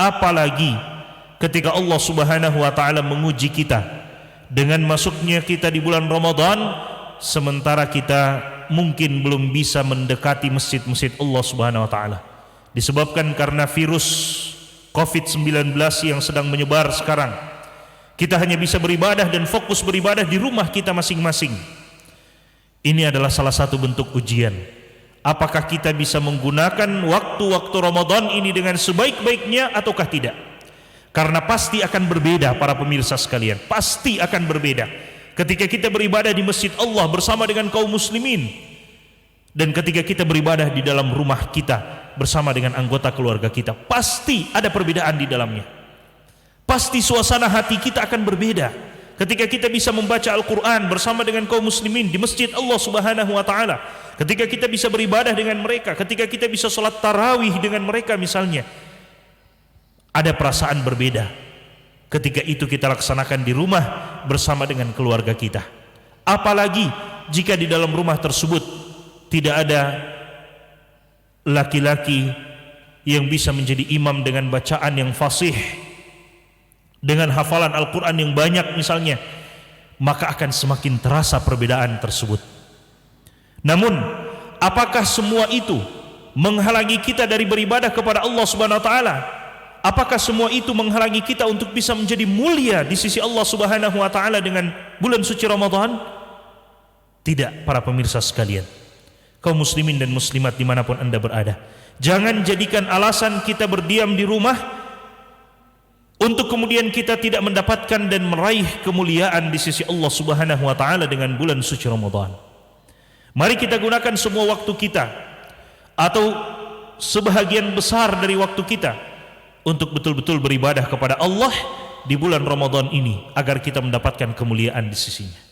Apalagi ketika Allah Subhanahu wa taala menguji kita dengan masuknya kita di bulan Ramadan, sementara kita mungkin belum bisa mendekati masjid-masjid Allah Subhanahu wa taala, disebabkan karena virus COVID-19 yang sedang menyebar sekarang. Kita hanya bisa beribadah dan fokus beribadah di rumah kita masing-masing. Ini adalah salah satu bentuk ujian. Apakah kita bisa menggunakan waktu-waktu Ramadan ini dengan sebaik-baiknya ataukah tidak? Karena pasti akan berbeda para pemirsa sekalian, pasti akan berbeda ketika kita beribadah di masjid Allah bersama dengan kaum muslimin, dan ketika kita beribadah di dalam rumah kita bersama dengan anggota keluarga kita. Pasti ada perbedaan di dalamnya. Pasti suasana hati kita akan berbeda ketika kita bisa membaca Al-Quran bersama dengan kaum muslimin di masjid Allah Subhanahu wa ta'ala, ketika kita bisa beribadah dengan mereka, ketika kita bisa sholat tarawih dengan mereka misalnya. Ada perasaan berbeda ketika itu kita laksanakan di rumah bersama dengan keluarga kita. Apalagi jika di dalam rumah tersebut tidak ada laki-laki yang bisa menjadi imam dengan bacaan yang fasih, dengan hafalan Al-Quran yang banyak misalnya, maka akan semakin terasa perbedaan tersebut. Namun apakah semua itu menghalangi kita dari beribadah kepada Allah Subhanahu wa taala? Apakah semua itu menghalangi kita untuk bisa menjadi mulia di sisi Allah Subhanahu wa taala dengan bulan suci Ramadan? Tidak, para pemirsa sekalian, kaum muslimin dan muslimat dimanapun anda berada, jangan jadikan alasan kita berdiam di rumah untuk kemudian kita tidak mendapatkan dan meraih kemuliaan di sisi Allah Subhanahu wa taala dengan bulan suci Ramadan. Mari kita gunakan semua waktu kita atau sebahagian besar dari waktu kita untuk betul-betul beribadah kepada Allah di bulan Ramadan ini agar kita mendapatkan kemuliaan di sisinya.